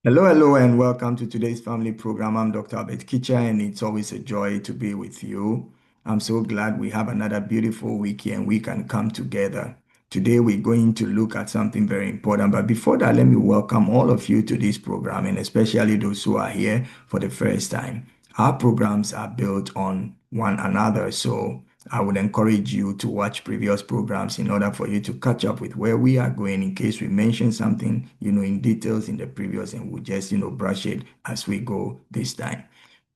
Hello, hello, and welcome to today's family program. I'm Dr. Kitcher, and it's always a joy to be with you. I'm so glad we have another beautiful week here and we can come together. Today, we're going to look at something very important. But before that, let me welcome all of you to this program, and especially those who are here for the first time. Our programs are built on one another, so I would encourage you to watch previous programs in order for you to catch up with where we are going in case we mention something, in details in the previous, and we'll just, brush it as we go this time.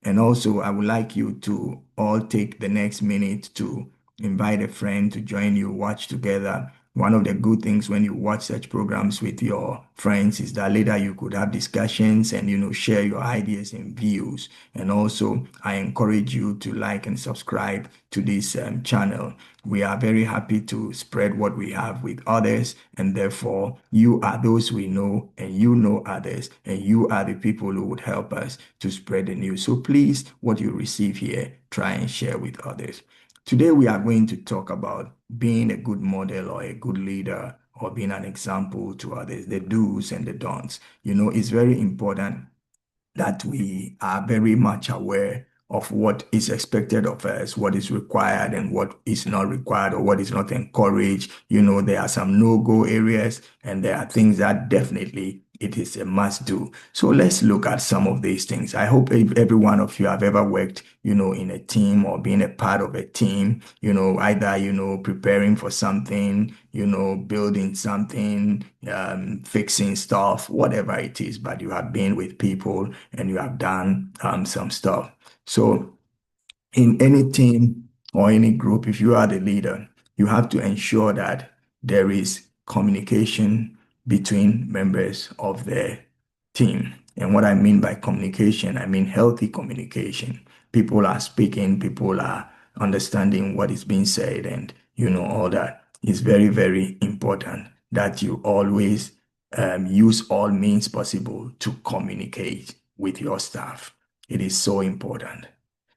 And also, I would like you to all take the next minute to invite a friend to join you, watch together. One of the good things when you watch such programs with your friends is that later you could have discussions and, share your ideas and views. And also, I encourage you to like and subscribe to this channel. We are very happy to spread what we have with others, and therefore, you are those we know, and you know others, and you are the people who would help us to spread the news. So please, what you receive here, try and share with others. Today, we are going to talk about being a good model or a good leader or being an example to others, the do's and the don'ts. It's very important that we are very much aware of what is expected of us, what is required and what is not required or what is not encouraged. There are some no-go areas and there are things that definitely it is a must do. So let's look at some of these things. I hope every one of you have ever worked, in a team or being a part of a team, either, preparing for something, building something, fixing stuff, whatever it is, but you have been with people and you have done some stuff. So in any team or any group, if you are the leader, you have to ensure that there is communication between members of the team. And what I mean by communication, I mean healthy communication. People are speaking, people are understanding what is being said, and all that. It's very, very important that you always use all means possible to communicate with your staff. It is so important.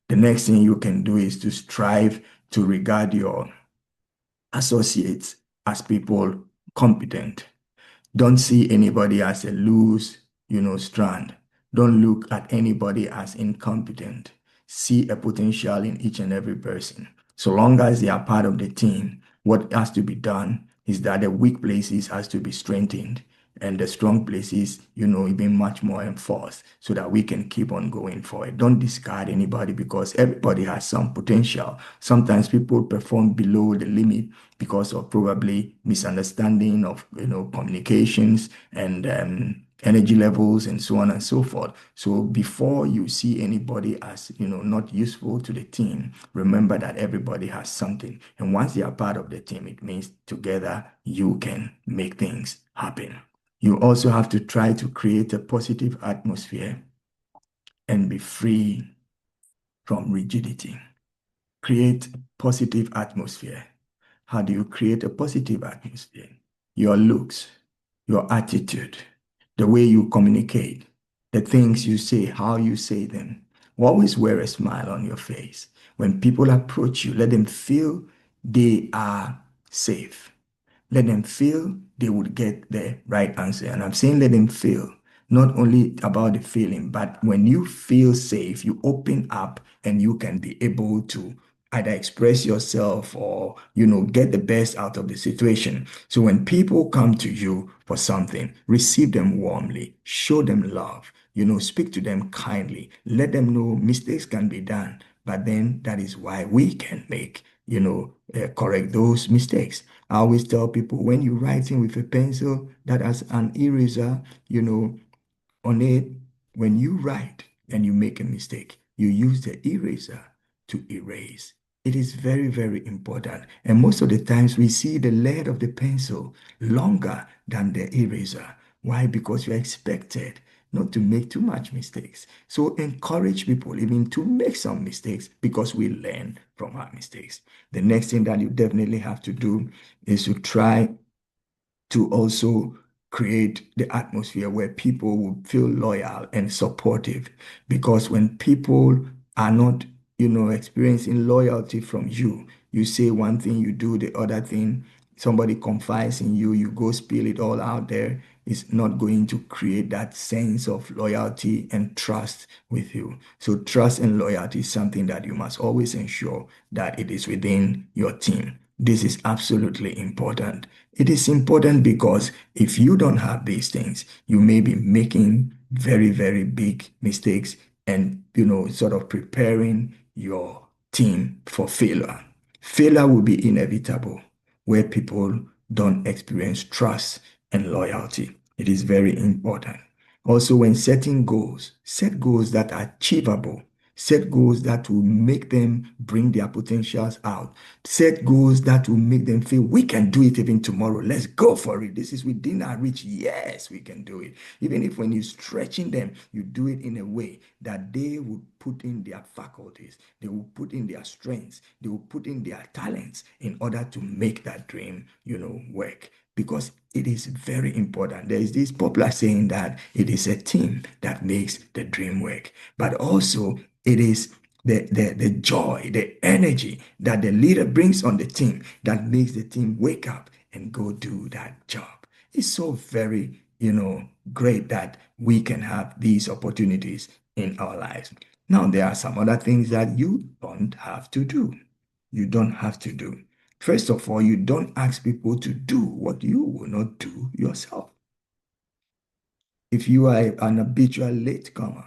The next thing you can do is to strive to regard your associates as people competent. Don't see anybody as a loose, strand. Don't look at anybody as incompetent. See a potential in each and every person. So long as they are part of the team, what has to be done is that the weak places has to be strengthened and the strong places, even much more enforced so that we can keep on going forward. Don't discard anybody because everybody has some potential. Sometimes people perform below the limit because of probably misunderstanding of communications and energy levels and so on and so forth. So before you see anybody as not useful to the team, remember that everybody has something. And once they are part of the team, it means together you can make things happen. You also have to try to create a positive atmosphere and be free from rigidity. Create positive atmosphere. How do you create a positive atmosphere? Your looks, your attitude, the way you communicate, the things you say, how you say them. Always wear a smile on your face. When people approach you, let them feel they are safe. Let them feel they would get the right answer. And I'm saying let them feel, not only about the feeling, but when you feel safe, you open up and you can be able to either express yourself or, get the best out of the situation. So when people come to you for something, receive them warmly, show them love, speak to them kindly, let them know mistakes can be done. But then that is why we can make, correct those mistakes. I always tell people when you're writing with a pencil that has an eraser, on it, when you write and you make a mistake, you use the eraser to erase. It is very, very important. And most of the times we see the lead of the pencil longer than the eraser. Why? Because you're expected not to make too much mistakes. So encourage people even to make some mistakes because we learn from our mistakes. The next thing that you definitely have to do is to try to also create the atmosphere where people will feel loyal and supportive. Because when people are not, experiencing loyalty from you, you say one thing, you do the other thing, somebody confides in you, you go spill it all out there, is not going to create that sense of loyalty and trust with you. So trust and loyalty is something that you must always ensure that it is within your team. This is absolutely important. It is important because if you don't have these things, you may be making very, very big mistakes and, sort of preparing your team for failure. Failure will be inevitable where people don't experience trust and loyalty. It is very important. Also, when setting goals, set goals that are achievable. Set goals that will make them bring their potentials out. Set goals that will make them feel we can do it even tomorrow. Let's go for it. This is within our reach. Yes, we can do it. Even if when you're stretching them, you do it in a way that they will put in their faculties, they will put in their strengths, they will put in their talents in order to make that dream, work. Because it is very important. There is this popular saying that it is a team that makes the dream work, but also it is the joy, the energy that the leader brings on the team that makes the team wake up and go do that job. It's so very, great that we can have these opportunities in our lives. Now, there are some other things that you don't have to do. You don't have to do. First of all, you don't ask people to do what you will not do yourself. If you are an habitual latecomer,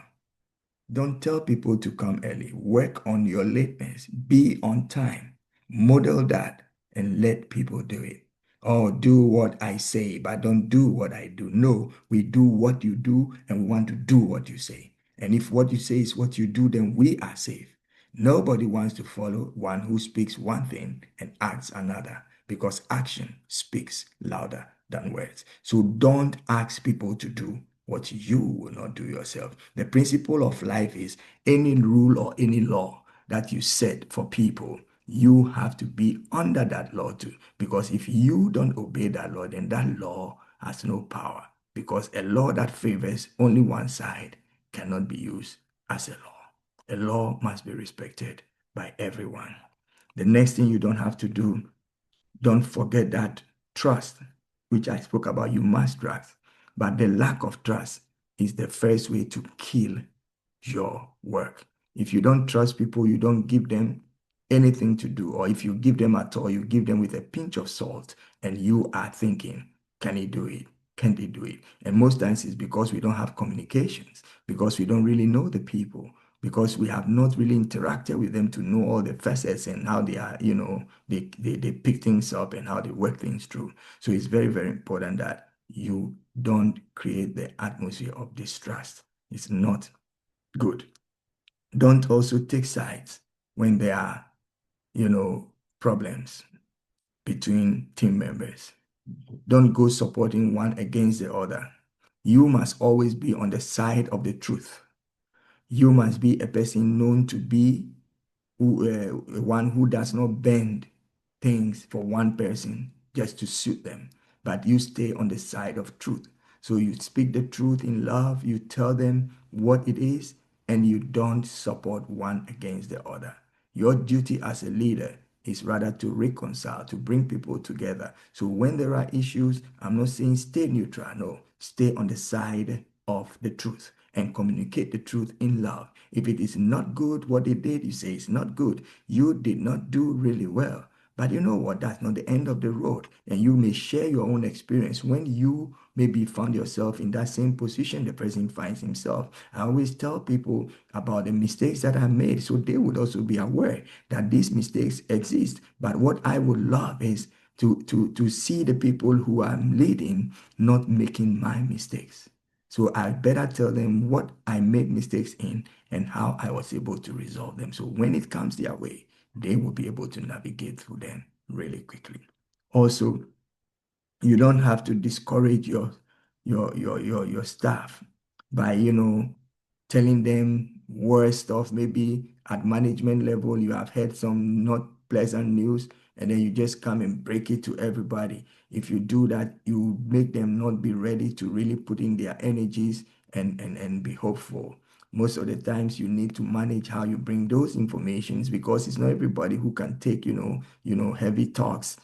don't tell people to come early. Work on your lateness. Be on time. Model that and let people do it. Oh, do what I say, but don't do what I do. No, we do what you do and we want to do what you say. And if what you say is what you do, then we are safe. Nobody wants to follow one who speaks one thing and acts another because action speaks louder than words. So don't ask people to do what you will not do yourself. The principle of life is any rule or any law that you set for people, you have to be under that law too. Because if you don't obey that law, then that law has no power. Because a law that favors only one side cannot be used as a law. A law must be respected by everyone. The next thing you don't have to do, don't forget that trust, which I spoke about, you must trust. But the lack of trust is the first way to kill your work. If you don't trust people, you don't give them anything to do, or if you give them at all, you give them with a pinch of salt, and you are thinking, can he do it? Can they do it? And most times it's because we don't have communications, because we don't really know the people, because we have not really interacted with them to know all the facets and how they are, they pick things up and how they work things through. So it's very, very important that you don't create the atmosphere of distrust. It's not good. Don't also take sides when there are, problems between team members. Don't go supporting one against the other. You must always be on the side of the truth. You must be a person known to be one who does not bend things for one person just to suit them, but you stay on the side of truth. So you speak the truth in love, you tell them what it is, and you don't support one against the other. Your duty as a leader is rather to reconcile, to bring people together. So when there are issues, I'm not saying stay neutral, no, stay on the side of the truth and communicate the truth in love. If it is not good what they did, you say it's not good. You did not do really well. But you know what? That's not the end of the road. And you may share your own experience when you maybe found yourself in that same position the person finds himself. I always tell people about the mistakes that I made so they would also be aware that these mistakes exist. But what I would love is to see the people who I'm leading not making my mistakes. So I better tell them what I made mistakes in and how I was able to resolve them. So when it comes their way, they will be able to navigate through them really quickly. Also, you don't have to discourage your staff by telling them worse stuff. Maybe at management level you have heard some not pleasant news and then you just come and break it to everybody. If you do that, you make them not be ready to really put in their energies and be hopeful. Most of the times you need to manage how you bring those informations because it's not everybody who can take heavy talks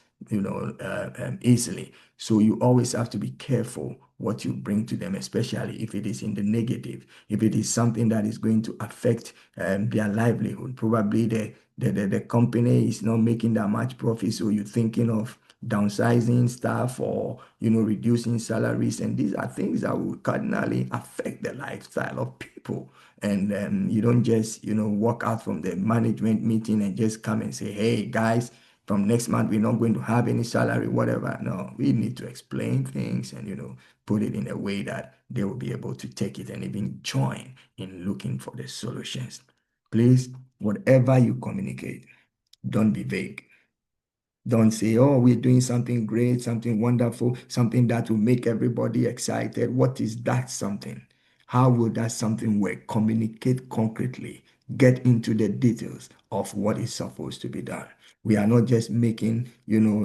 easily. So you always have to be careful what you bring to them, especially if it is in the negative, if it is something that is going to affect their livelihood. Probably the company is not making that much profit, so you're thinking of downsizing staff or reducing salaries, and these are things that will cardinally affect the lifestyle of people. And you don't just walk out from the management meeting and just come and say, hey guys, from next month we're not going to have any salary, whatever. No, we need to explain things and put it in a way that they will be able to take it and even join in looking for the solutions. Please, whatever you communicate, don't be vague. Don't say, oh, we're doing something great, something wonderful, something that will make everybody excited. What is that something? How will that something work? Communicate concretely. Get into the details of what is supposed to be done. We are not just making,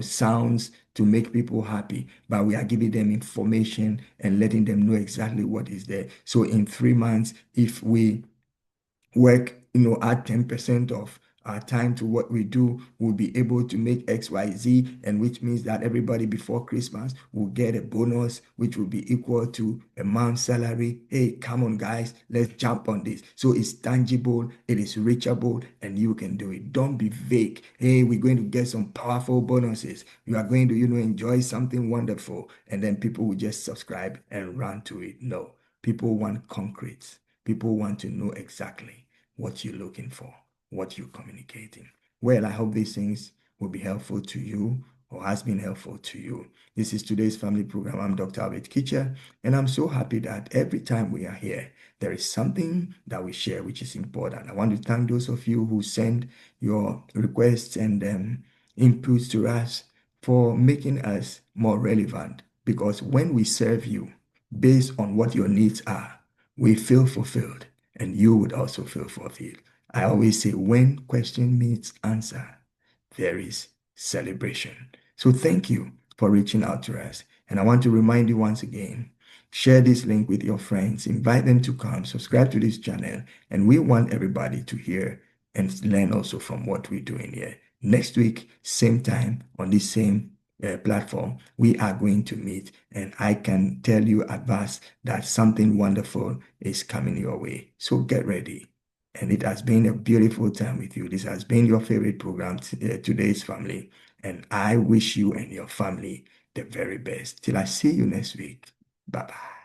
sounds to make people happy, but we are giving them information and letting them know exactly what is there. So in 3 months, if we work, add 10% of our time to what we do, we'll be able to make XYZ, and which means that everybody before Christmas will get a bonus, which will be equal to a month's salary. Hey, come on, guys, let's jump on this. So it's tangible, it is reachable, and you can do it. Don't be vague. Hey, we're going to get some powerful bonuses. You are going to, enjoy something wonderful, and then people will just subscribe and run to it. No, people want concrete. People want to know exactly what you're looking for, what you're communicating. Well, I hope these things will be helpful to you or has been helpful to you. This is today's family program. I'm Dr. Albert Kitcher, and I'm so happy that every time we are here, there is something that we share which is important. I want to thank those of you who send your requests and inputs to us for making us more relevant, because when we serve you based on what your needs are, we feel fulfilled and you would also feel fulfilled. I always say when question meets answer, there is celebration. So thank you for reaching out to us. And I want to remind you once again, share this link with your friends, invite them to come, subscribe to this channel, and we want everybody to hear and learn also from what we're doing here. Next week, same time on this same platform, we are going to meet, and I can tell you advance that something wonderful is coming your way. So get ready. And it has been a beautiful time with you. This has been your favorite program, Today's Family. And I wish you and your family the very best. Till I see you next week. Bye bye.